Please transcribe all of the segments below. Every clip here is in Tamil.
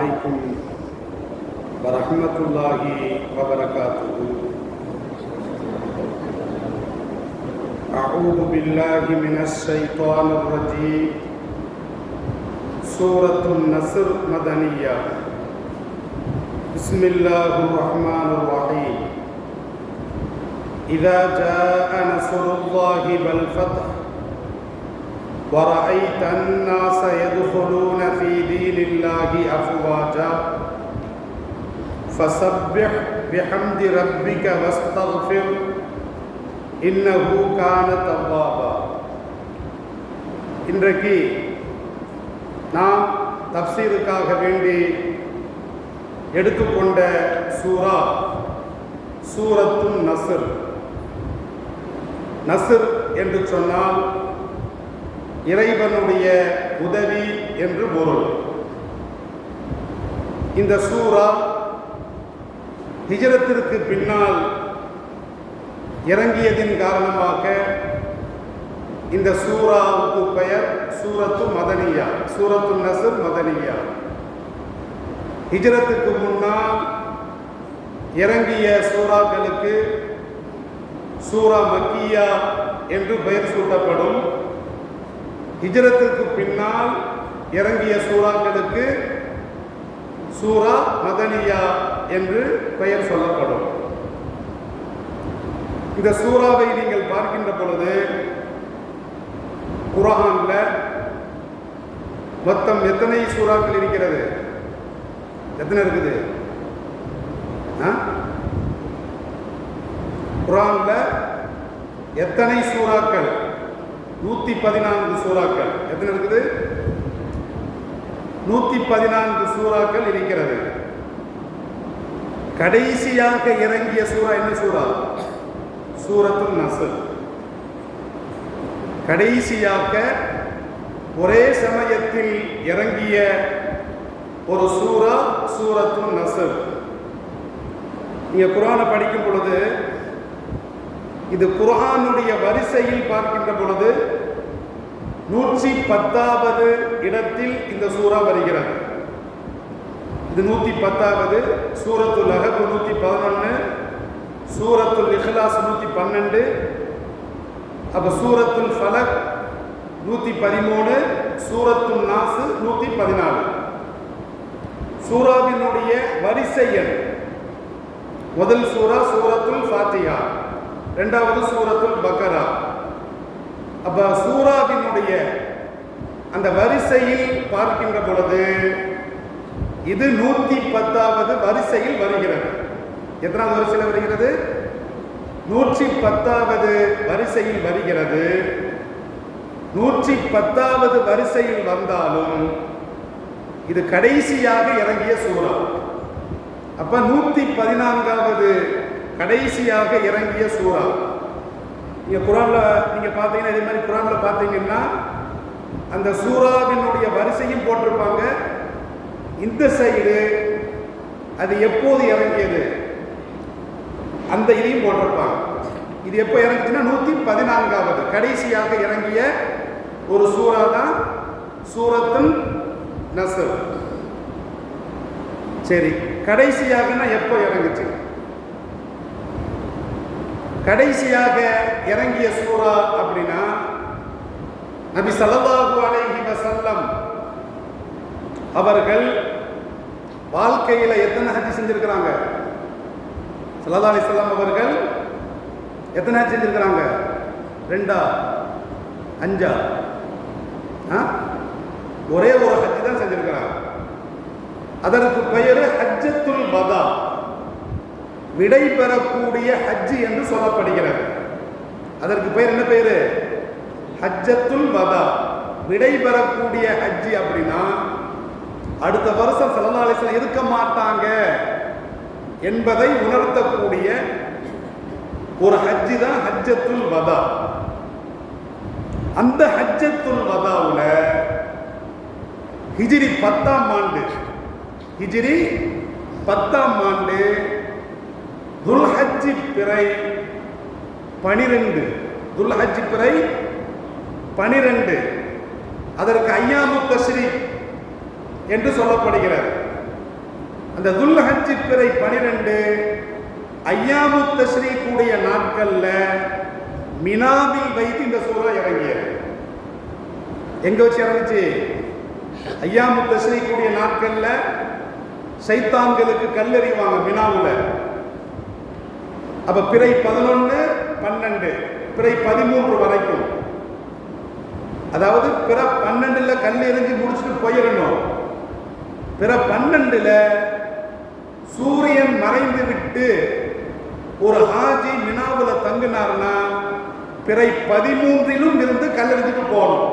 عليكم ورحمة الله وبركاته. أعوذ بالله من الشيطان الرجيم. سورة النصر مدنية. بسم الله الرحمن الرحيم. إذا جاء نصر الله والفتح ورأيت الناس يدخلون في دين الله أفواجا فسبح بحمد ربك واستغفر إنه كان توابا. இன்றைக்கு நாம் தஃப்சீருக்காக வேண்டி எடுத்துக்கொண்ட சூரா சூரத்துன் நஸ்ர். நஸ்ர் என்று சொன்னால் இறைவனுடைய உதவி என்று பொருள். இந்த சூரா ஹிஜ்ரத்திற்கு பின்னால் இறங்கியதின் காரணமாக இந்த சூராவுக்கு பெயர் சூரத்து மதனியா, சூரத்து நஸ்ர் மதனியா. ஹிஜ்ரத்துக்கு முன்னால் இறங்கிய சூறாக்களுக்கு சூரா மக்கியா என்று பெயர் சூட்டப்படும். ஹிஜ்ரத்துக்கு பின்னால் இறங்கிய சூறாக்களுக்கு சூரா மதனியா என்று பெயர் சொல்லப்படும். இந்த சூறாவை நீங்கள் பார்க்கின்ற பொழுது குர்ஆன்ல மொத்தம் எத்தனை சூறாக்கள் இருக்கிறது? எத்தனை இருக்குது? குர்ஆன்ல எத்தனை சூறாக்கள்? 114 சூறாக்கள். எத்தனை இருக்குது? 114 சூறாக்கள் இருக்கிறது. கடைசியாக இறங்கிய சூரா என்ன சூரா? சூரத்துன் நஸ்ர். கடைசியாக ஒரே சமயத்தில் இறங்கிய ஒரு சூரா சூரத்துன் நஸ்ர். நீங்க குர்ஆனை படிக்கும் பொழுது இது குர்ஆனுடைய வரிசையில் பார்க்கின்ற பொழுது 110வது இடத்தில் இந்த சூரா வருகிறது. இது 110வது. சூரத்துல் அஹப் 111, சூரத்துல் இஹ்லாஸ் 112, அப்ப சூரத்துல் ஃபலக் 113, சூரத்துல் நாஸ் 114. சூராவினுடைய வரிசை எண். முதல் சூரா சூரத்துல் ஃபாத்திஹா, இரண்டாவது சூரத்துல் பக்கரா. அப்ப சூராவினுடைய அந்த வரிசையில் பார்க்கின்ற பொழுது இது 110வது வரிசையில் வருகிறது. எத்தனாவது வரிசையில் வருகிறது? 110வது வரிசையில் வருகிறது. 110வது வரிசையில் வந்தாலும் இது கடைசியாக இறங்கிய சூரா. அப்ப 114வது கடைசியாக இறங்கிய சூரா. நீங்க குர்ஆன்ல நீங்க பார்த்தீங்கன்னா, இதே மாதிரி குர்ஆன்ல பார்த்தீங்கன்னா அந்த சூராவினுடைய வரிசையும் போட்டிருப்பாங்க. இந்த சைடு அது எப்போது இறங்கியது அந்த இதையும் போட்டிருப்பாங்க. இது எப்போ இறங்குச்சுன்னா 114வது கடைசியாக இறங்கிய ஒரு சூரா தான் சூரத்துன் நஸ்ர். சரி, கடைசியாகனா எப்போ இறங்குச்சு? கடைசியாக இறங்கிய சூரா அப்படின்னா நபி ஸல்லல்லாஹு அலைஹி வஸல்லம் அவர்கள் வாழ்க்கையில எத்தனை ஹஜ் செஞ்சிருக்கிறாங்க? ஸல்லல்லாஹு அலைஹி வஸல்லம் அவர்கள் எத்தனை ஹஜ் செஞ்சிருக்கிறாங்க? 2, 5? ஒரே ஒரு ஹஜ் தான் செஞ்சிருக்கிறாங்க. அதற்கு பெயர் ஹஜ்ஜத்துல் வதா, விடை பெறக்கூடிய ஹஜ் என்று சொல்லப்படுகிறது. அதற்கு பெயர் என்ன பெயரு? ஹஜ்ஜத்துல் வதா, விடை பெறக்கூடிய ஹஜ். அப்படின்னா அடுத்த வருஷம் ஸல்லல்லாஹு அலைஹி வஸல்லம் இருக்க மாட்டாங்க என்பதை உணர்த்தக்கூடிய ஒரு ஹஜ் தான் ஹஜ்ஜத்துல் வதா. அந்த ஹஜ்ஜத்துல் வதாவுல ஹிஜ்ரி 10ஆம் ஆண்டு, ஹிஜ்ரி 10ஆம் ஆண்டு துல்ஹஜ் பிறை 12, துல்ஹஜ் பிறை 12, அதற்கு ஐயாமு தஷ்ரீக் என்று சொல்லப்படுகிறது. அந்த துல்ஹஜ் பிறை 12 ஐயாமு தஷ்ரீக் கூடிய நாட்கள்ல மினாவில் வைத்து இந்த சூரா இறங்கியது. எங்க வச்சு இறங்குச்சு? ஐயாமு தஷ்ரீக் கூடிய நாட்கள்ல சைத்தான்களுக்கு கல்லெறிவாங்க மினாவுல. அப்ப பிறை 11, 12, பிறை 13 வரைக்கும், அதாவது பிற 12ல கல் எறிஞ்சு முடிச்சுட்டு போயிடணும். பிற 12ல சூரியன் மறைந்து விட்டு ஒரு ஹாஜி மினாவுல தங்கினார்னா பிறை 13லும் இருந்து கல் எறிஞ்சிட்டு போகணும்.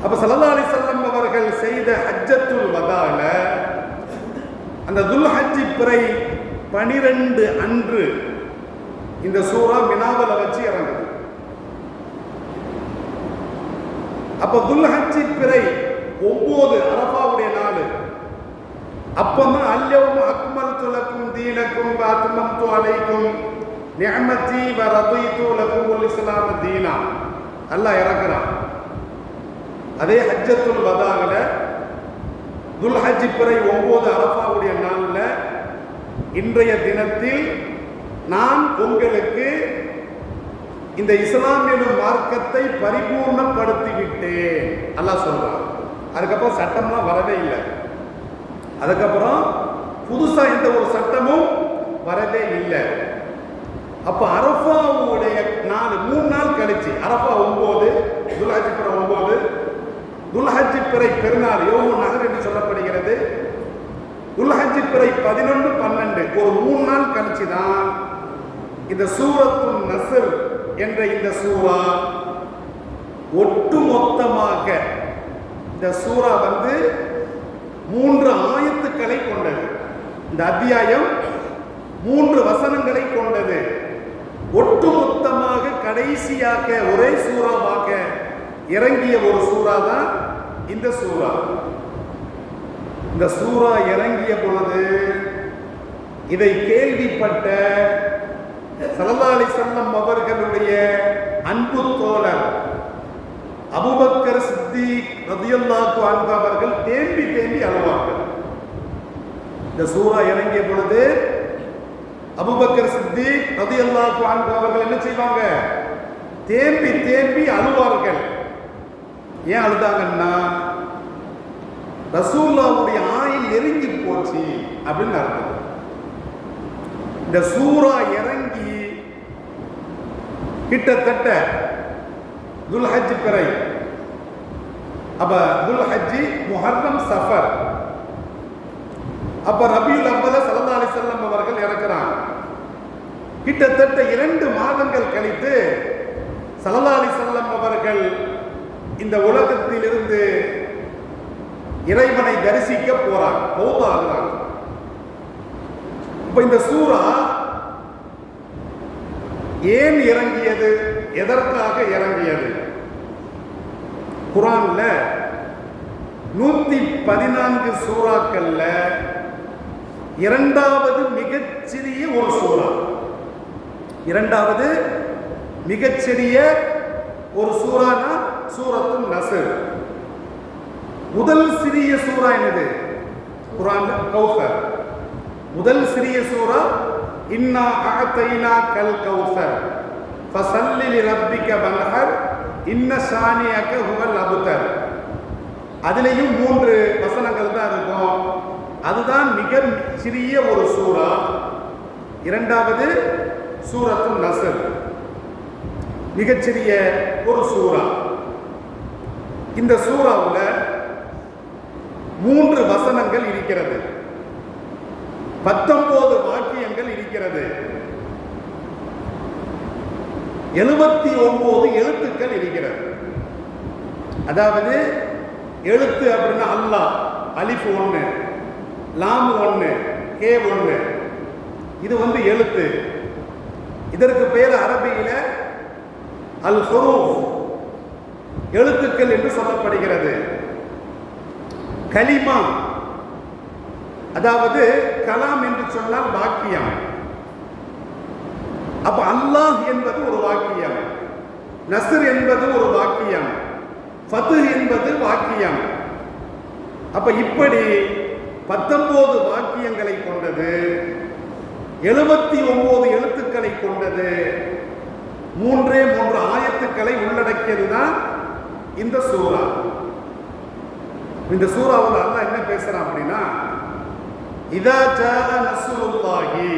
அப்ப ஸல்லல்லாஹு அலைஹி வஸல்லம் அவர்கள் செய்த ஹஜ்ஜத்துல் வதால அந்த துல்ஹஜ் பிறை 12 அன்று இந்த சூரா மினாவுல வச்சு இறங்குது. அப்ப துல்ஹஜ் பிறை 9 அரஃபாவுடைய நாள். அப்பதான் அல்யௌம அக்மல்து லக்கும் தீனக்கும் வ அத்மம்து அலைக்கும் நிஅமதி வ ரதீது லக்குமுல் இஸ்லாம தீனா அல்லாஹ் இறக்குறான். அதே ஹஜ்ஜத்துல் வதால துல்ஹஜ் பிறை 9 அரஃபாவுடைய நாள்ல இன்றைய தினத்தில் நான் உங்களுக்கு இந்த இஸ்லாம் எனும் மார்க்கத்தை பரிபூர்ணப்படுத்தி விட்டேன் அல்லாஹ் சொல்றான். அதுக்கப்புறம் சட்டம்லாம் வரவே இல்லை. அதுக்கப்புறம் புதுசா எந்த ஒரு சட்டமும் வரவே இல்லை. அப்ப அரஃபாவுடைய நாள் 3 நாள் கழிச்சு, அரஃபா 9, துல்ஹஜ் பிறை 9, துல்ஹஜ் பிறை பெருநாள் யௌமுன் நஹர் என்று சொல்லப்படுகிறது. துல்ஹஜ் பிறை 11, 12 ஒரு 3 நாள் கழிச்சு தான் இந்த சூரத்துன் நஸ்ர் என்ற இந்த சூரா ஒட்டுமொத்தமாக இந்த சூரா 3 ஆயத்துக்களை கொண்டது. இந்த அத்தியாயம் 3 வசனங்களை கொண்டது. ஒட்டுமொத்தமாக கடைசியாக ஒரே சூறாவாக இறங்கிய ஒரு சூறா தான் இந்த சூறா. இந்த சூறா இறங்கிய பொழுது இதை கேள்விப்பட்ட ஸல்லல்லாஹு அலைஹி வஸல்லம் அவர்களுடைய அன்பு தோழர் அபூபக்கர் சித்திக் ரலியல்லாஹு அன்ஹு அவர்கள் தேம்பி தேம்பி அழுவார்கள். இந்த சூரா இறங்கிய பொழுது அபூபக்கர் சித்திக் ரலியல்லாஹு அன்ஹு அவர்கள் என்ன செய்வாங்க? தேம்பி தேம்பி அழுவார்கள். ஏன் அழுதாங்கன்னா, ரசூலுல்லாஹ்வுடைய ஆயுள் நெருங்கி போச்சு அப்படின்னு அர்த்தம். இந்த சூரா இறங்கி கிட்டத்தட்ட துல்ஹஜ் பிறை, அப்ப துல்ஹஜ், முஹர்ரம், சஃபர், அப்ப ரபியுல் அவ்வல் ஸல்லல்லாஹு அலைஹி வஸல்லம் அவர்கள் இறக்குறாங்க. கிட்டத்தட்ட 2 மாதங்கள் கழித்து ஸல்லல்லாஹு அலைஹி வஸல்லம் அவர்கள் இந்த உலகத்திலிருந்து இறைவனை தரிசிக்க போறாங்க, மௌத்தாகிறாங்க. இப்ப இந்த சூரா ஏன் இறங்கியது, எதற்காக இறங்கியது? குர்ஆன்ல 114 சூறாக்கள்ல இரண்டாவது மிகச்சிறிய ஒரு சூறா, இரண்டாவது மிகச்சிறிய ஒரு சூறானா சூரத்துன் நஸ்ர். முதல் சிறிய சூறா என்னது? குர்ஆன்ல கௌசர். முதல் சிறிய சூறா இன்னா அஅதைனாக்கல் கௌசர் ஃபஸல்லி லிரப்பிக வன்ஹர் இன்ன ஷானியக ஹுவல் அப்தர். அதிலேயும் 3 வசனங்கள் தான் இருக்கும். அதுதான் மிக சிறிய ஒரு சூறா. இரண்டாவது சூரத்துன் நஸ்ர், மிகச்சிறிய ஒரு சூறா. இந்த சூறாவுல 3 வசனங்கள் இருக்கிறது, 19 வாக்கியங்கள் இருக்கிறது, 79 எழுத்துக்கள் இருக்கிறது. அதாவது எழுத்து அப்படின்னா அல்லாஹ், அலிஃப் 1, லாம் 1, கே 1, இது எழுத்து. இதற்கு பெயர் அரபியில அல் ஹுரூஃப், எழுத்துக்கள் என்று சொல்லப்படுகிறது. கலிமா, அதாவது கலாம் என்று சொன்னால் வாக்கியம். அப்ப அல்லாஹ் என்பது ஒரு வாக்கியம், நஸ்ர் என்பது ஒரு வாக்கியம், ஃபத்ஹ் என்பது வாக்கியம். அப்ப இப்படி 19 வாக்கியங்களை கொண்டது, 79 எழுத்துக்களை கொண்டது, 3 ஆயத்துக்களை உள்ளடக்கியதுதான் இந்த சூரா. இந்த சூராவில் அல்லாஹ் என்ன பேசுறான் அப்படின்னா, இதா ஜாஅ நஸ்ருல்லாஹி,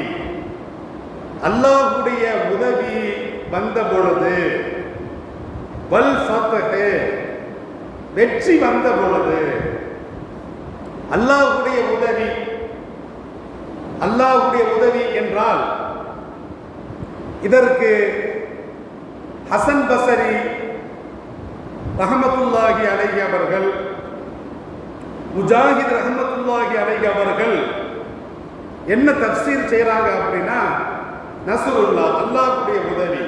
அல்லாஹ்வுடைய உதவி வந்த பொழுது, வல் ஃபத்ஹ், வெற்றி வந்த பொழுது. அல்லாஹ்வுடைய உதவி, அல்லாஹ்வுடைய உதவி என்றால் இதற்கு ஹசன் பஸரி ரஹ்மத்துல்லாஹி அலைஹி அவர்கள், முஜாஹித் ரஹ்மத்துல்லாஹி அலைஹி அவர்கள் என்ன தஃப்சீர் செய்றாங்க அப்படின்னா, நஸ்ருல்லாஹ், அல்லாஹ்வுடைய உதவி,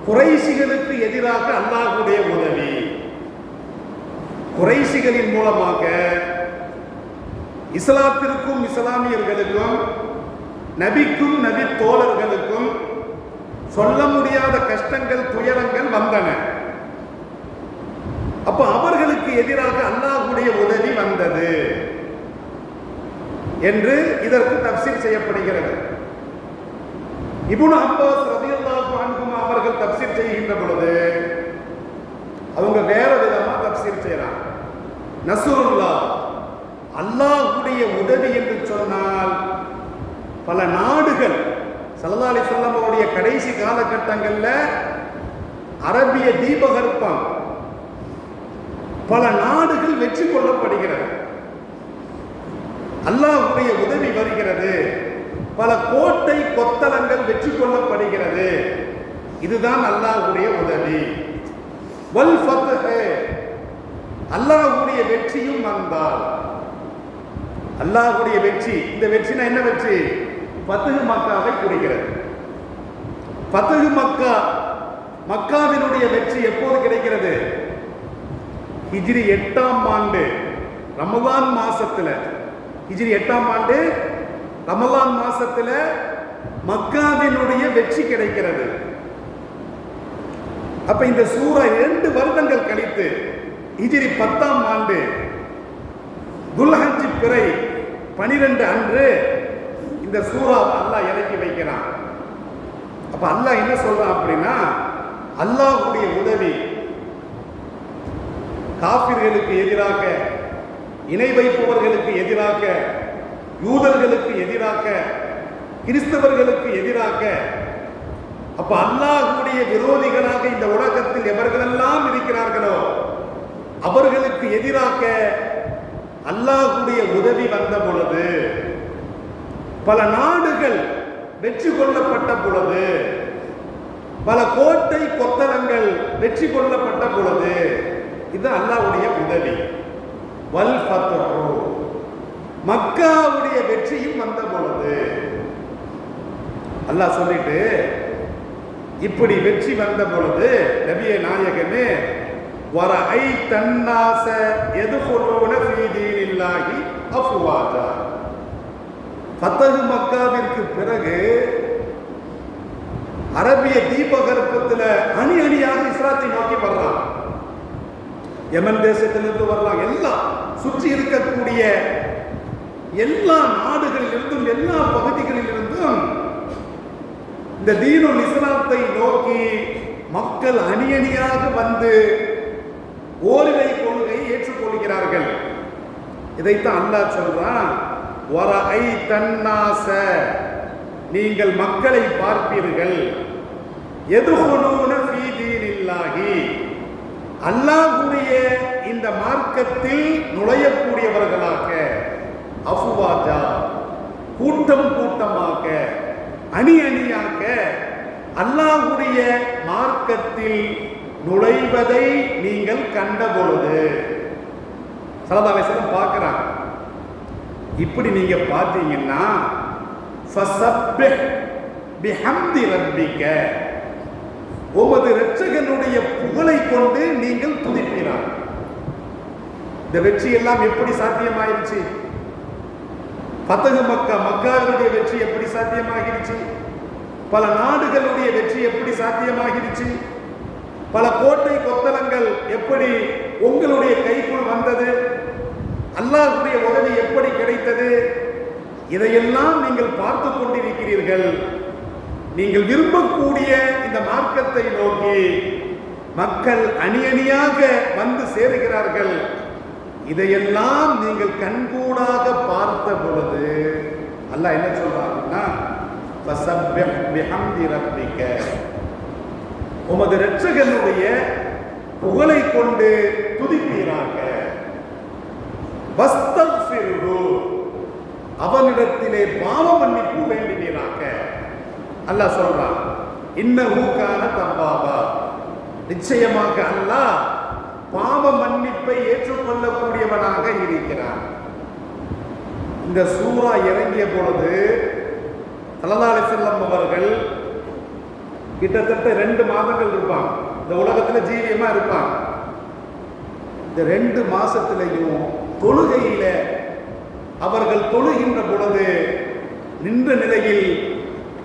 குறைஷிகளுக்கு எதிராக அல்லாஹ்வுடைய உதவி. குறைஷிகளின் மூலமாக இஸ்லாத்திற்கும் இஸ்லாமியர்களுக்கும் நபிக்கும் நபி தோழர்களுக்கும் சொல்ல முடியாத கஷ்டங்கள் துயரங்கள் வந்தன. அப்ப அவர்களுக்கு எதிராக அல்லாஹ்வுடைய உதவி வந்தது என்று இதற்கு தஃப்சீர் செய்யப்படுகிறது. இப்னு அப்பாஸ் ரலியல்லாஹு அன்ஹுமா அவர்கள் தஃப்சீர் செய்கின்ற பொழுது அவங்க வேற விதமா தஃப்சீர் செய்றாங்க. நஸ்ருல்லாஹ், அல்லாஹ்வுடைய உதவி என்று சொன்னால் பல நாடுகள், ஸல்லல்லாஹு அலைஹி வஸல்லம் அவருடைய கடைசி காலகட்டங்கள்ல அரபிய தீபகற்பம் பல நாடுகள் வெற்றி கொள்ளப்படுகிறது, அல்லாஹ்வுடைய உதவி வருகிறது, பல கோட்டை கொத்தளங்கள் வெற்றி கொள்ளப்படுகிறது. இதுதான் அல்லாஹ்வுடைய உதவி. வல் ஃபத்ஹ், அல்லாஹ்வுடைய வெற்றியும் வந்தால். அல்லாஹ்வுடைய வெற்றி, இந்த வெற்றினா என்ன வெற்றி? ஃபத்ஹ் மக்காவை குறிக்கிறது. ஃபத்ஹ் மக்கா, மக்காவினுடைய வெற்றி எப்போது கிடைக்கிறது? ஹிஜ்ரி 8ஆம் ஆண்டு ரமலான் மாசத்துல, ஹிஜ்ரி 8ஆம் ஆண்டு ரமலான் மாசத்துல மக்காவினுடைய வெற்றி கிடைக்கிறது. அப்ப இந்த சூரா 2 வருடங்கள் கழித்து ஹிஜ்ரி 10ஆம் ஆண்டு துல்ஹஜ் பிறை 12 அன்று இந்த சூரா அல்லாஹ் இறக்கி வைக்கிறான். அப்ப அல்லாஹ் என்ன சொல்றான் அப்படின்னா, அல்லாஹ்வுடைய உதவி காஃபிர்களுக்கு எதிராக, இணை வைப்பவர்களுக்கு எதிராக, யூதர்களுக்கு எதிராக, கிறிஸ்தவர்களுக்கு எதிராக, அப்ப அல்லாஹ்வுடைய விரோதிகளாக இந்த உலகத்தில் எவர்களெல்லாம் இருக்கிறார்களோ அவர்களுக்கு எதிராக அல்லாஹ்வுடைய உதவி வந்த பொழுது, பல நாடுகள் வெற்றி கொள்ளப்பட்ட பொழுது, பல கோட்டை கொத்தளங்கள் வெற்றி கொள்ளப்பட்ட பொழுது, இது அல்லாஹ்வுடைய உதவி. வல் ஃபத்ஹு, மக்காவுடைய வெற்றியும் வந்த பொழுது. அல்லாஹ் சொல்லிட்டு, இப்படி வெற்றி வந்த பொழுது நபியே நாயகமே, வரஐத الناس يدخلون في دين الله أفواجا. ஃபத்ஹ் மக்காவிற்கு பிறகு அரபிய தீபகற்பத்தில் அணி அணியாக இஸ்லாத்தை நோக்கி வர்றான். யமன் தேசத்திலிருந்து வரலாம், எல்லாம் சுற்றி இருக்கக்கூடிய எல்லா நாடுகளிலிருந்தும் எல்லா பகுதிகளிலிருந்தும் இந்த தீனுல் இஸ்லாத்தை நோக்கி மக்கள் அணி அணியாக வந்து ஓரிரை கொள்கையை ஏற்றுக்கொள்கிறார்கள். இதைத்தான் அல்லாஹ் சொல்றான், வரஐத الناس, நீங்கள் மக்களை பார்ப்பீர்கள், யதுகுலூன ஃபீ தீனில்லாஹி, அல்லாஹ்வுடைய இந்த மார்க்கத்தில் நுழையக்கூடியவர்களாக, அஃப்வாஜா, கூட்டம் கூட்டமாக, அணி அணியாக அல்லாஹ்வுடைய மார்க்கத்தில் நுழைவதை நீங்கள் கண்ட பொழுது. ஸல்லல்லாஹு அலைஹி வஸல்லம் பார்க்கறாங்க. இப்படி நீங்க பார்த்தீங்கன்னா, ஃபஸப்பிஹ் பிஹம்தி ரப்பிக, உமது இரட்சகனுடைய புகழை கொண்டு நீங்கள் துதிப்பீராக. இந்த வெற்றி எல்லாம் எப்படி சாத்தியமாயிருச்சு? ஃபத்ஹ் மக்கா, மக்காவினுடைய வெற்றி எப்படி சாத்தியமாகிருச்சு? பல நாடுகளுடைய வெற்றி எப்படி சாத்தியமாகிருச்சு? பல கோட்டை கொத்தளங்கள் எப்படி உங்களுடைய கைக்குள் வந்தது? அல்லாஹ்வுடைய உதவி எப்படி கிடைத்தது? இதையெல்லாம் நீங்கள் பார்த்து கொண்டிருக்கிறீர்கள். நீங்கள் விரும்பக்கூடிய இந்த மார்க்கத்தை நோக்கி மக்கள் அணி அணியாக வந்து சேருகிறார்கள். இதையெல்லாம் நீங்கள் கண்கூடாக பார்த்த பொழுது அல்லாஹ் என்ன சொல்றாங்கன்னா, ஃபஸப்பிஹ் பிஹம்தி ரப்பிக, உமது இரட்சகனுடைய புகழை கொண்டு துதிப்பீராக. வஸ்தக்ஃபிர்ஹு, அவனிடத்திலே பாவ மன்னிப்பு வேண்டுவீராக. அல்லாஹ் சொல்றான், இன்னஹு கான தவ்வாபா, நிச்சயமாக அல்லாஹ் பாவ மன்னிப்பை ஏற்றுக்கொள்ளக்கூடியவனாக இருக்கிறான். இந்த சூரா இறங்கிய பொழுது ஸல்லல்லாஹு அலைஹி வஸல்லம் அவர்கள் கிட்டத்தட்ட 2 மாதங்கள் இருப்பாங்க, இந்த உலகத்தில் ஜீவியமா இருப்பாங்க. இந்த 2 மாசத்திலையும் தொழுகையில அவர்கள் தொழுகின்ற பொழுது நின்ற நிலையில்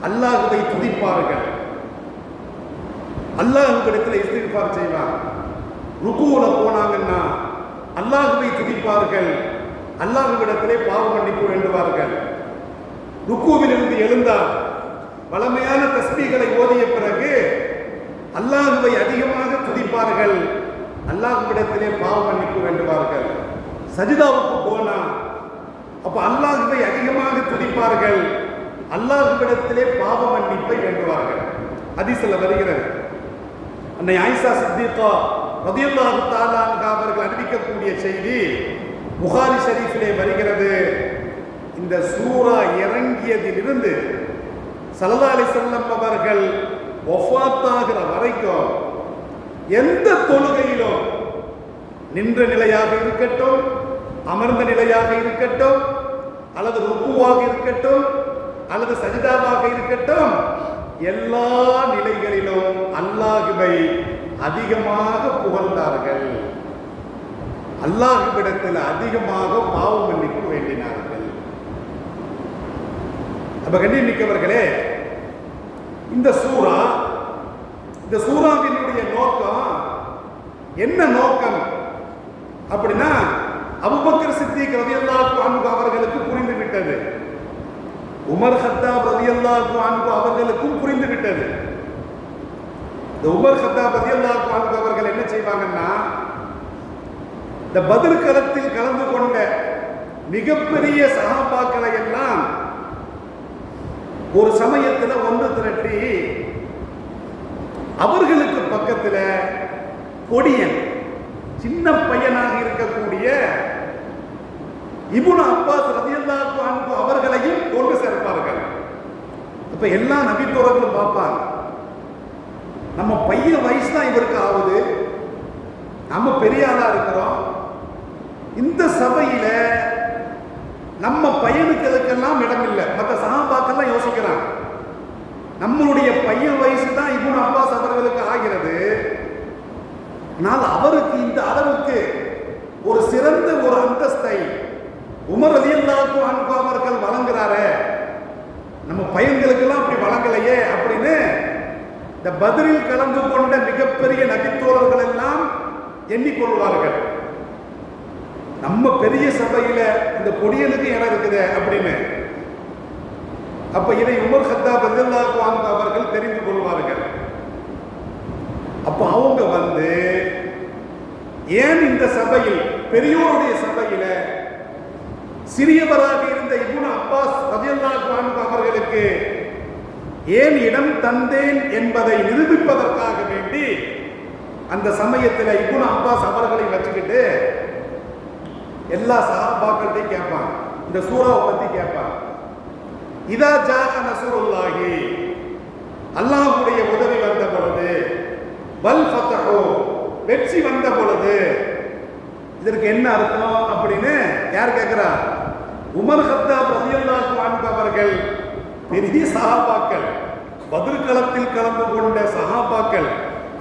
அல்லாஹ்வை துதிப்பார்கள், அல்லாஹ்விடத்தில் இஸ்திக்ஃபார் செய்வாங்க. ருக்குவுல போனாங்கன்னா அல்லாஹ்வை துதிப்பார்கள், அல்லாஹ்விடத்திலே பாவ மன்னிப்பு வேண்டுவார்கள். ருக்குவிலிருந்து எழுந்தால் வளமையான தஸ்பீகளை ஓதிய பிறகு அல்லாஹ்வை அதிகமாக துதிப்பார்கள், அல்லாஹ்விடத்திலே பாவ மன்னிப்பு வேண்டுவார்கள். சஜிதாவுக்கு போனா அப்ப அல்லாஹ்வை அதிகமாக துதிப்பார்கள், அல்லாஹ்விடத்திலே பாவ மன்னிப்பை வேண்டுவார்கள். ஹதீஸ்ல வருகிறது, அன்னை ஆயிஷா சித்திகா ரலியல்லாஹு தஆலா அன்ஹா அவர்கள் அறிவிக்கக்கூடிய செய்தி புகாரி ஷரீஃபிலே வருகிறது. இந்த சூரா இறங்கியதிலிருந்து ஸல்லல்லாஹு அலைஹி வஸல்லம் அவர்கள் வஃபாத்தாகிற வரைக்கும் எந்த தொழுகையிலும் நின்ற நிலையாக இருக்கட்டும், அமர்ந்த நிலையாக இருக்கட்டும், அல்லது ருக்குவாக இருக்கட்டும், அல்லது சஜிதாவாக இருக்கட்டும், எல்லா நிலைகளிலும் அல்லாஹ்வை அதிகமாக புகழ்ந்தார்கள், அல்லாஹ்விடத்தில் அதிகமாக பாவ மன்னிப்பு வேண்டினார்கள். அப்ப கண்ணியமிக்கவர்களே, இந்த சூராவினுடைய நோக்கம் என்ன நோக்கம் அப்படின்னா, அபூபக்கர் சித்திக் ரலியல்லாஹு அன்ஹு அவர்களுக்கு புரிந்து விட்டது, உமர் கத்தாப் ரலியல்லாஹு அன்ஹு அவர்களுக்கும் புரிந்து விட்டது. இந்த உமர் கத்தாப் ரலியல்லாஹு அன்ஹு அவர்கள் என்ன செய்வாங்கன்னா, இந்த பத்ர் களத்தில் கலந்து கொண்ட மிகப்பெரிய சஹாபாக்களை எல்லாம் ஒரு சமயத்தில் ஒன்று திரட்டி அவர்களுக்கு பக்கத்தில் பொடியன் சின்ன பையனாக இருக்கக்கூடிய இப்னு அப்பாஸ் ரலியல்லாஹு அன்ஹு அவர்களையும் கொண்டு சேர்ப்பார்கள். அப்ப எல்லா நபித்தோழர்களும் பார்ப்பாங்க, நம்ம பையன் வயசு தான் இவருக்கு ஆகுது, நம்ம பெரிய ஆளா இருக்கிறோம், இந்த சபையில நம்ம பையனுக்களுக்கெல்லாம் இடம் இல்லை. மற்ற சஹாபாக்கெல்லாம் யோசிக்கிறாங்க, நம்மளுடைய பையன் வயசு தான் இப்னு அப்பாஸ் அவர்களுக்கு ஆகிறது, ஆனால் அவருக்கு இந்த அளவுக்கு ஒரு சிறந்த ஒரு அந்தஸ்தை உமர் ரலியல்லாஹு அன்ஹு அவர்கள் வழங்குறாரு, நம்ம பையன்களுக்கெல்லாம் அப்படி வழங்கலையே அப்படின்னு இந்த பத்ரில் கலந்து கொண்ட மிகப்பெரிய நபித்தோழர்கள் எல்லாம் எண்ணிக்கொள்வார்கள். நம்ம பெரிய சபையில இந்த பொடியனுக்கு இடம் இருக்குது அப்படின்னு. அப்ப இதை உமர் கத்தாப் ரலியல்லாஹு அன்ஹு அவர்கள் தெரிந்து கொள்வார்கள். அப்ப அவங்க வந்து ஏன் இந்த சபையில், பெரியோருடைய சபையில சிறியவராக இருந்த இப்னு அப்பாஸ் ரலியல்லாஹு அன்ஹு அவர்களுக்கு ஏன் இடம் தந்தேன் என்பதை நிரூபிப்பதற்காக வேண்டி அந்த சமயத்தில் இப்னு அப்பாஸ் அவர்களை வச்சுக்கிட்டு எல்லா சஹாபாக்கள்கிட்டையும் கேட்பாங்க, இந்த சூராவை பத்தி கேட்பாங்க. இதா ஜாஅ நஸ்ருல்லாஹி, அல்லாஹ்வுடைய உதவி வந்த பொழுது, வல் ஃபத்ஹு, வெற்றி வந்த பொழுது, இதற்கு என்ன அர்த்தம் அப்படின்னு யார் கேட்கிறா? உமர் கத்தாப் ரலியல்லாஹு அன்ஹு அவர்கள் பெரிய சஹாபாக்கள், பத்ர் களத்தில் கலந்து கொண்ட சஹாபாக்கள்,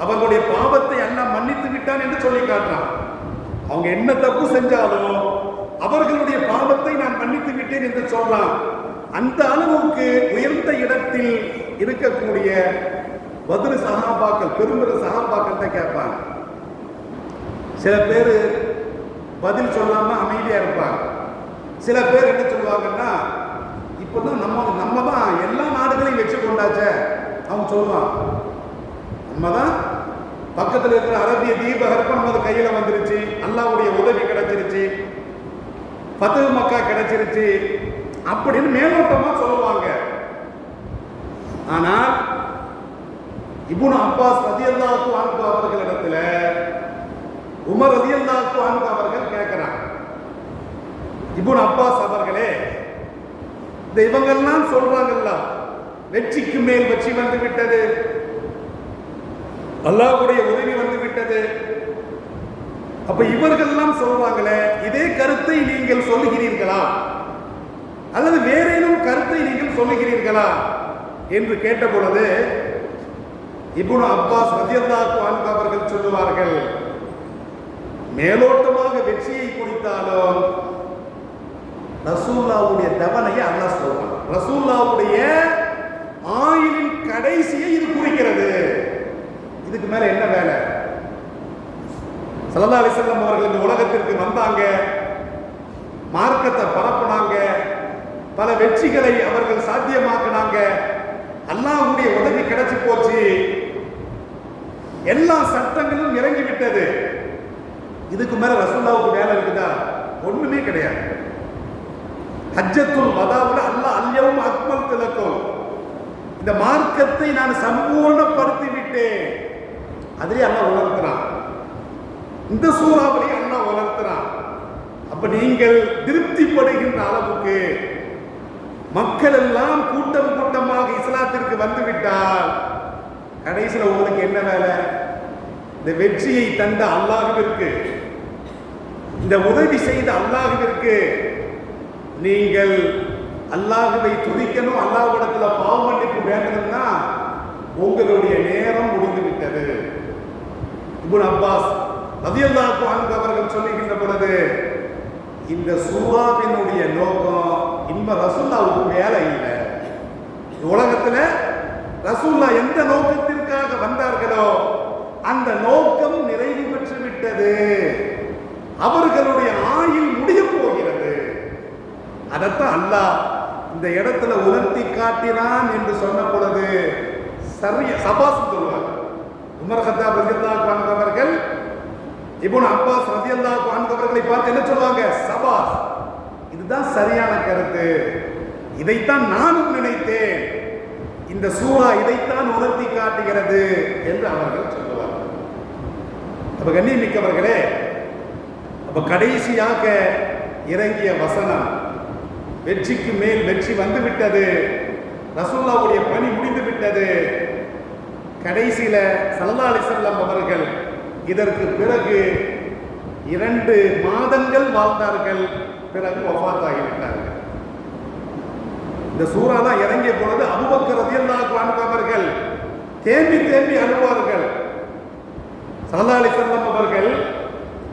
அவர்களுடைய பாவத்தை அல்லாஹ் மன்னித்து விட்டான் என்று சொல்லி காட்டுறான். அவங்க என்ன தப்பு செஞ்சாலும் அவர்களுடைய பாவத்தை நான் மன்னித்து விட்டேன் என்று சொல்லலாம். அந்த அளவுக்கு உயர்ந்த இடத்தில் இருக்கக்கூடிய பத்ர் சஹாபாக்கள், பெரும்பெரும் சஹாபாக்கள் தான் கேட்பாங்க. சில பேர் பதில் சொல்லாம அமைதியா இருப்பாங்க. சில பேர் என்ன சொல்லுவாங்கன்னா, இப்பதான் நம்ம தான் எல்லா நாடுகளையும் வச்சு கொண்டாச்ச. அவங்க சொல்லுவாங்க, நம்ம தான் பக்கத்தில் இருக்கிற அரபிய தீபகற்பம் நமது கையில வந்துருச்சு, அல்லாஹ்வுடைய உதவி கிடைச்சிருச்சு, ஃபத்ஹ் மக்கா கிடைச்சிருச்சு அப்படின்னு மேலோட்டமா சொல்லுவாங்க. ஆனால் இப்னு அப்பாஸ் ரலியல்லாஹு அன்ஹு அவர்களிடத்துல உமர் ரலியல்லாஹு அன்ஹு அவர்கள் கேட்கிறாங்க, இப்னு அப்பாஸ் அவர்களே, இந்த இவங்கெல்லாம் சொல்றாங்கல்ல, வெற்றிக்கு மேல் வெற்றி வந்து விட்டது, அல்லாஹ்வுடைய உதவி வந்து விட்டது, அப்ப இவர்கள்லாம் சொல்றாங்களே, இதே கருத்தை நீங்கள் சொல்லுகிறீர்களா அல்லது வேறேனும் கருத்தை நீங்கள் சொல்லுகிறீர்களா என்று கேட்ட பொழுது இப்னு அப்பாஸ் ரலியல்லாஹு அன்ஹு அவர்கள் சொல்லுவார்கள், மேலோட்டமாக வெற்றியை குறித்தாலும் ரசூலுல்லாஹ்வுடைய தவணையை அல்லாஹ் சொல்றான். ரசூலுல்லாஹ்வுடைய ஆயுளின் கடைசியை இது குறிக்கிறது. இதுக்கு மேல என்ன வேலை? ஸல்லல்லாஹு அலைஹி வஸல்லம் அவர்கள் இந்த உலகத்திற்கு வந்தாங்க, மார்க்கத்தை பரப்புனாங்க, பல வெற்றிகளை அவர்கள் சாத்தியமாக்கினாங்க, அல்லாஹ்வுடைய உதவி கிடைச்சு போச்சு, எல்லா சட்டங்களும் இறங்கி விட்டது. இதுக்கு மேல ரசூலுல்லாஹ்வுக்கு வேலை இருக்குதா? ஒண்ணுமே கிடையாது. ஹஜ்ஜத்துல் வதாவுல அல்லாஹ் அல்யௌம அக்மல்து லக்கும், இந்த மார்க்கத்தை நான் சம்பூர்ணப்படுத்தி விட்டேன், அதிலே அல்லாஹ் உணர்த்துறான். இந்த சூறாவிலே அல்லாஹ் உணர்த்துறான். அப்ப நீங்கள் திருப்திப்படுகின்ற அளவுக்கு மக்கள் எல்லாம் கூட்டம் கூட்டமாக இஸ்லாத்திற்கு வந்துவிட்டால் கடைசியில் உங்களுக்கு என்ன வேலை? இந்த வெற்றியை தந்த அல்லாஹ்விற்கு, இந்த உதவி செய்த அல்லாஹ்விற்கு நீங்கள் அல்லாஹ்வை துதிக்கணும், அல்லாஹ்விடத்துல பாவ மன்னிப்பு வேண்டணும்னா உங்களுடைய நேரம் முடிந்து விட்டது. இப்னு அப்பாஸ் ரலியல்லாஹு அன்ஹு அவர்கள் சொல்லுகின்ற பொழுது, இந்த சூறாவினுடைய நோக்கம் இன்ப ரசூலுல்லாஹ்வுக்கு வேலை இல்லை. உலகத்துல ரசூலுல்லாஹ் எந்த நோக்கத்திற்காக வந்தார்களோ அந்த நோக்கம் நிறைவு பெற்று விட்டது, அவர்களுடைய ஆயுள் முடிய போகிறது. அதைத்தான் அல்லாஹ் இந்த இடத்துல உணர்த்தி காட்டினான் என்று சொன்ன பொழுது சரியா சபாஸ் சொல்வார். உமர் கத்தாப் ரலியல்லாஹு அன்ஹு அவர்கள் இப்னு அப்பாஸ் ரலியல்லாஹு அன்ஹு அவர்களை பார்த்து என்ன சொல்வாங்க? சபாஸ், இதுதான் சரியான கருத்து, இதைத்தான் நானும் நினைத்தேன், இந்த சூரா இதைத்தான் உணர்த்தி காட்டுகிறது என்று அவர்கள் சொல்லுவார்கள். அப்ப கண்ணியமிக்கவர்களே, அப்ப கடைசியாக இறங்கிய வசனம், வெற்றிக்கு மேல் வெற்றி வந்து விட்டது, ரசூலுல்லாஹ்வுடைய பணி முடிந்து விட்டது. கடைசியில ஸல்லல்லாஹு அலைஹி வஸல்லம் அவர்கள் இதற்கு பிறகு 2 மாதங்கள் வாழ்ந்தார்கள், பிறகு வஃபாத் ஆகிவிட்டார்கள். இந்த சூரா தான் இறங்கிய பொழுது அபூபக்கர் ரலியல்லாஹு அன்ஹு அவர்கள் தேம்பி தேம்பி அழுவார்கள். ஸல்லல்லாஹு அலைஹி வஸல்லம் அவர்கள்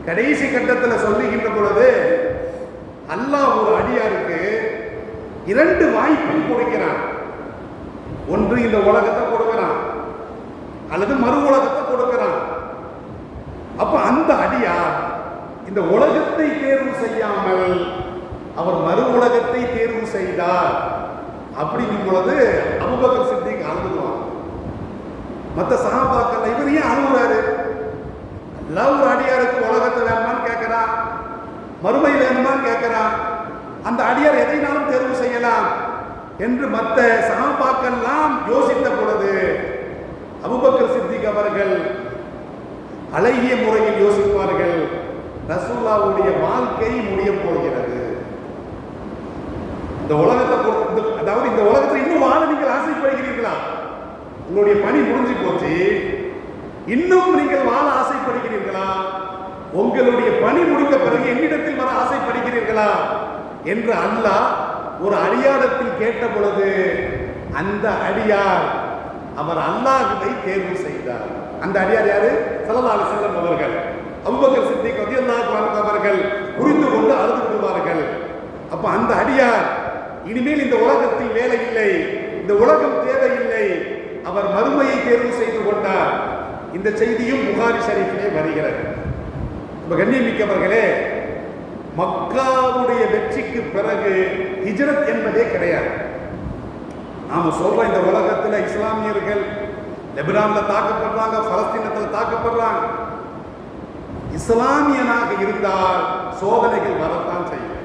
கடைசி கட்டத்தில் சொல்லுகின்ற பொழுது, அல்லாஹ் ஒரு அடியாருக்கு 2 வாய்ப்பை கொடுக்கிறான். ஒன்று இந்த உலகத்தை கொடுக்கிறான், அல்லது மறு உலகத்தை கொடுக்கிறான். அப்ப அந்த அடியார் இந்த உலகத்தை தேர்வு செய்யாமல் அவர் மறு உலகத்தை தேர்வு செய்தார் அப்படிங்கும் பொழுது அபூபக்கர் சித்திக் அழுதுவான். மற்ற சஹாபாக்கள் இவர் ஏன் அழுகுறாரு? அல்லாஹ் ஒரு அடியாருக்கு உலகத்தை வேணுமான்னு கேட்கிறான், மறுமை வேணுமான்னு கேட்கிறான், அந்த அடியார் எதைனாலும் தேர்வு செய்யலாம் என்று மற்ற சஹாபாக்கள்லாம் யோசித்த பொழுது அபூபக்கர் சித்திக் அவர்கள் அழகிய முறையில் யோசிப்பார்கள், ரசூலுல்லாஹ்வுடைய வாழ்க்கை முடிய போகிறது, இந்த உலகத்தை அதாவது இந்த உலகத்தில் இன்னும் வாழ நீங்கள் ஆசைப்படுகிறீர்களா? உங்களுடைய பணி முடிஞ்சு போச்சு, இன்னும் நீங்கள் வாழ ஆசைப்படுகிறீர்களா? உங்களுடைய பணி முடிந்த பிறகு என்னிடத்தில் வர ஆசைப்படுகிறீர்களா என்று அல்லாஹ் ஒரு அடியாரத்தில் கேட்ட பொழுது அந்த அடியார் அவர் அல்லாஹ்வை தேர்வு செய்தார். அந்த அடியார் யாரு? ஸல்லல்லாஹு அலைஹி வஸல்லம் அவர்கள். அபூபக்கர் சித்திக் ரலியல்லாஹு அன்ஹு அவர்கள் புரிந்து கொண்டு அழுது விடுவார்கள். அப்ப அந்த அடியார் இனிமேல் இந்த உலகத்தில் வேலை இல்லை, இந்த உலகம் தேவையில்லை, அவர் மறுமையை தேர்வு செய்து கொண்டார். இந்த செய்தியும் புகாரி ஷரீஃபிலே வருகிறது. கண்ணியமிக்கவர்களே, மக்காவுடைய வெற்றிக்கு பிறகு ஹிஜ்ரத் என்பதே கிடையாது. நாம சொல்ற இந்த உலகத்துல இஸ்லாமியர்கள் லெபனான்ல தாக்கப்படுறாங்க, பலஸ்தீனத்தில் தாக்கப்படுறாங்க. இஸ்லாமியனாக இருந்தால் சோதனைகள் வரத்தான் செய்யும்.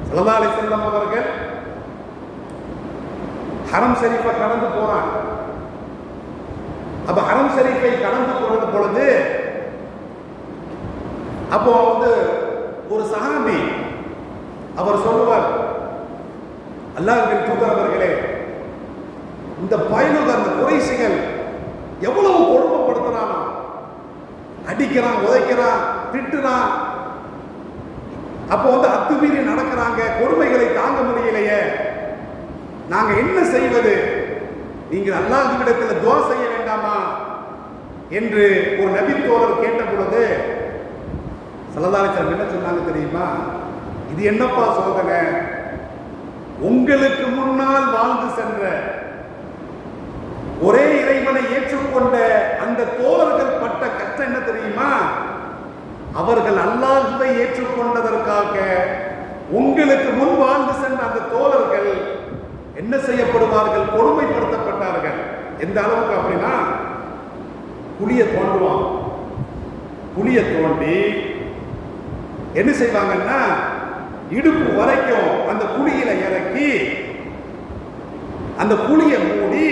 ஸல்லல்லாஹு அலைஹி வஸல்லம் அவர்கள் ஹரம் ஷரீஃபை கடந்து போறாங்க. அப்ப ஹரம் ஷரீஃபை கடந்து போறது பொழுது அப்போ ஒரு சஹாபி அவர் சொல்லுவார், அல்லாஹ்வின் தூதர் அவர்களே, இந்த பயலுக அந்த குறைஷிகள் எவ்வளவு கொடுமைப்படுத்துறானோ, அடிக்கிறான், உதைக்கிறான், திட்டுறான். அப்போ அத்துமீறி நடக்கிறாங்க, கொடுமைகளை தாங்க முடியலையே, நாங்க என்ன செய்வது? நீங்கள் அல்லாஹ்விடத்தில் துஆ செய்ய வேண்டாமா என்று ஒரு நபி தோழர் கேட்ட பொழுது ஸல்லல்லாஹு அலைஹி வஸல்லம் என்ன சொன்னாங்க தெரியுமா? இது என்னப்பா சோதனை? உங்களுக்கு முன்னால் வாழ்ந்து சென்ற ஒரே இறைவனை ஏற்றுக்கொண்ட அந்த தோழர்கள் பட்ட கஷ்டம் என்ன தெரியுமா? அவர்கள் அல்லாஹ்வை ஏற்றுக்கொண்டதற்காக உங்களுக்கு முன் வாழ்ந்து சென்ற அந்த தோழர்கள் என்ன செய்யப்படுவார்கள்? கொடுமைப்படுத்தப்பட்டார்கள். எந்த அளவுக்கு அப்படின்னா, குழிய தோண்டுவான், குழிய தோண்டி என்ன செய்வாங்கன்னா இடுப்பு வரைக்கும் அந்த குழியில இறக்கி அந்த குழியை மூடி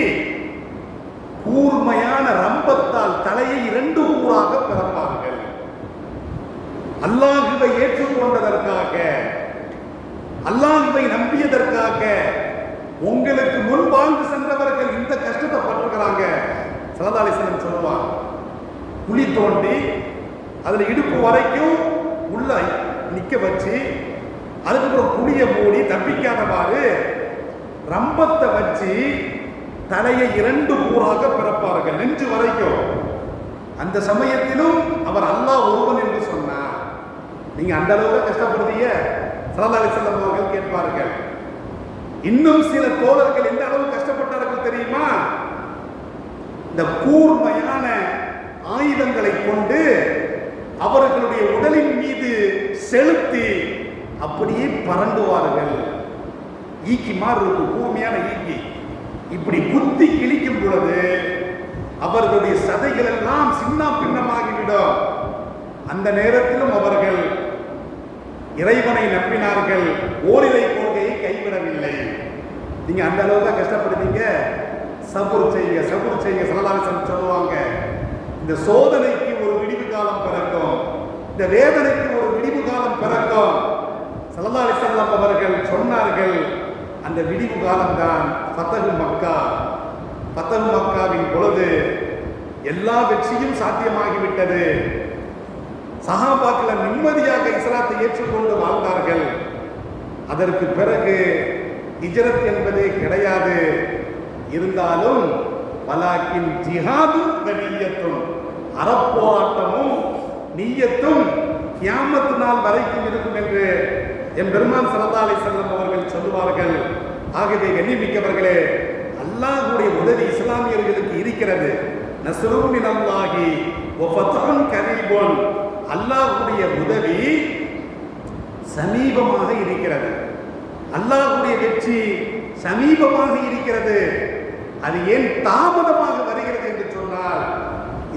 கூர்மையான ரம்பத்தால் தலையை 2 கூறாக பிறப்பார்கள். அல்லாஹ்வை ஏற்றுக்கொண்டதற்காக, அல்லாஹ்வை நம்பியதற்காக உங்களுக்கு முன் வாழ்ந்து சென்றவர்கள் இந்த கஷ்டத்தை பட்டிருக்கிறாங்க. ஸல்லல்லாஹு அலைஹி வஸல்லம் சொல்லுவாங்க, குழி தோண்டி அதுல இடுப்பு வரைக்கும் உள்ள நிக்க வச்சு அதுக்கப்புறம் குழியை மூடி தப்பிக்காதவாறு ரம்பத்தை வச்சு தலையை 2 கூறாக பிறப்பார்கள், நெஞ்சு வரைக்கும். அந்த சமயத்திலும் அவர் அல்லாஹ் ஒருவன் என்று சொன்னார். நீங்க அந்த அளவுக்கு கஷ்டப்படுறீங்க? ஸல்லல்லாஹு அலைஹி வஸல்லம் அவர்கள் கேட்பார்கள். இன்னும் சில தோழர்கள் எந்த அளவு கஷ்டப்பட்டார்கள் தெரியுமா? இந்த கூர்மையான ஆயுதங்களை கொண்டு அவர்களுடைய உடலின் மீது செலுத்தி அப்படியே பறந்துவார்கள். ஈக்கி மாதிரி இருக்கும், கூர்மையான ஈக்கி. இப்படி குத்தி கிழிக்கும் பொழுது அவர்களுடைய சதைகள் எல்லாம் சின்ன பின்னமாகிவிடும். அந்த நேரத்திலும் அவர்கள் இறைவனை நம்பினார்கள், ஓரிரை கொள்கையை கைவிடவில்லை. நீங்க அந்த அளவுக்கு கஷ்டப்படுறீங்க, சபுர் செய்யுங்க, சபுர் செய்யுங்க. ஸல்லல்லாஹு அலைஹி வஸல்லம் சொல்லுவாங்க, இந்த சோதனைக்கு ஒரு விடிவு காலம் பிறக்கும், இந்த வேதனைக்கு ஒரு விடிவு காலம் பிறக்கும். ஸல்லல்லாஹு அலைஹி வஸல்லம் அவர்கள் சொன்னார்கள், அந்த விடிவு காலம்தான் ஃபத்ஹு மக்கா. ஃபத்ஹு மக்காவின் பொழுது எல்லா வெற்றியும் சாத்தியமாகிவிட்டது. சஹாபாக்கள் நிம்மதியாக இஸ்லாத்தை ஏற்றுக்கொண்டு வாழ்ந்தார்கள். அதற்கு பிறகு ஹிஜ்ரத் என்பதே கிடையாது. இருந்தாலும் வலாக்கின் ஜிஹாதும் நீயத்தும், அறப்போராட்டமும் நீயத்தும் கியாமத் நாள் வரைக்கும் இருக்கும் என்று என் பெருமான் ஸல்லல்லாஹு அலைஹி வஸல்லம் அவர்கள் சொல்லுவார்கள். ஆகவே கண்ணியமிக்கவர்களே, அல்லாஹ்வுடைய உதவி இஸ்லாமியர்களுக்கு இருக்கிறது. நஸ்ரும் மினல்லாஹி வ ஃபத்ஹுன் கரீபுன், அல்லாஹ்வுடைய உதவி சமீபமாக இருக்கிறது, அல்லாஹ்வுடைய வெற்றி சமீபமாக இருக்கிறது. அது ஏன் தாமதமாக வருகிறது என்று சொன்னால்,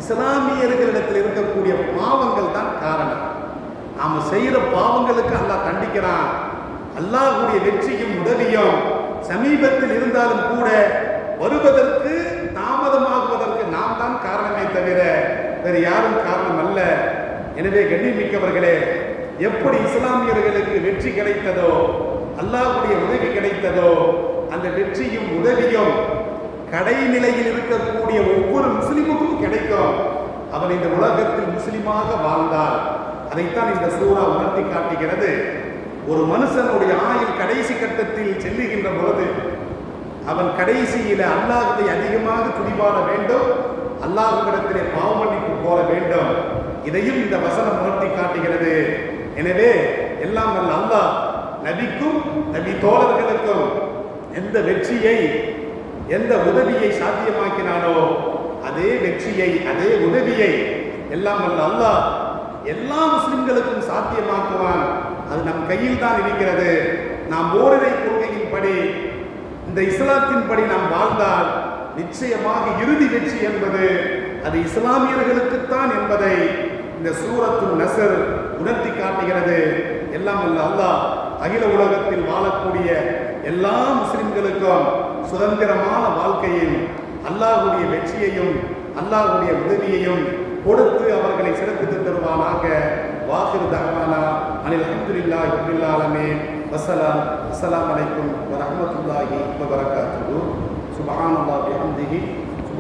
இஸ்லாமியர்களிடத்தில் இருக்கக்கூடிய பாவங்கள் தான் காரணம். நாம செய்யற பாவங்களுக்கு அல்லாஹ் தண்டிக்கிறான். அல்லாஹ்வுடைய வெற்றியும் உதவியும் சமீபத்தில் இருந்தாலும் கூட வருவதற்கு தாமதமாகுவதற்கு நாம் தான் காரணமே தவிர வேறு யாரும் காரணம் அல்ல. எனவே கண்ணியமிக்கவர்களே, எப்படி இஸ்லாமியர்களுக்கு வெற்றி கிடைத்ததோ, அல்லாஹ்வுடைய உதவி கிடைத்ததோ, அந்த வெற்றியும் உதவியும் கடைநிலையில் இருக்கக்கூடிய ஒவ்வொரு முஸ்லிமுக்கும் கிடைக்கும். அவன் இந்த உலகத்தில் முஸ்லிமாக வாழ்ந்தால். அதைத்தான் இந்த சூரா உணர்த்தி காட்டுகிறது. ஒரு மனுஷனுடைய ஆயுள் கடைசி கட்டத்தில் செல்லுகின்ற பொழுது அவன் கடைசியில அல்லாஹ்வை அதிகமாக துதிபாட வேண்டும், அல்லாஹ்விடத்திலே பாவ மன்னிப்பு கோர வேண்டும். இதையும் இந்த வசனம் உணர்த்தி காட்டுகிறது. எனவே எல்லாம் வல்ல அல்லாஹ் நபிக்கும் நபி தோழர்களுக்கும் எந்த வெற்றியை, எந்த உதவியை சாத்தியமாக்கினானோ அதே வெற்றியை, அதே உதவியை எல்லாம் வல்ல அல்லாஹ் எல்லா முஸ்லிம்களுக்கும் சாத்தியமாக்குவான். அது நம் கையில் தான் இருக்கிறது. நாம் ஓரிரை கொள்கையின்படி, இந்த இஸ்லாத்தின்படி நாம் வாழ்ந்தால் நிச்சயமாக இறுதி வெற்றி என்பது அது இஸ்லாமியர்களுக்குத்தான் என்பதை இந்த சூரத்துல் நஸ்ர் உணர்த்தி காட்டுகிறது. எல்லாம் அல்ல அல்லாஹ் அகில உலகத்தில் வாழக்கூடிய எல்லா முஸ்லிம்களுக்கும் சுதந்திரமான வாழ்க்கையில் அல்லாஹ்வுடைய வெற்றியையும் அல்லாஹ்வுடைய உதவியையும் கொடுத்து அவர்களை சிறப்பித்து தருவானாக. வாஹிரு தஅவானா அனில் ஹம்துலில்லாஹி ரப்பில் ஆலமீன். அஸ்ஸலாமு அலைக்கும் வ ரஹ்மத்துல்லாஹி வ பரகாத்துஹு. சுப்ஹானல்லாஹி வ பிஹம்திஹி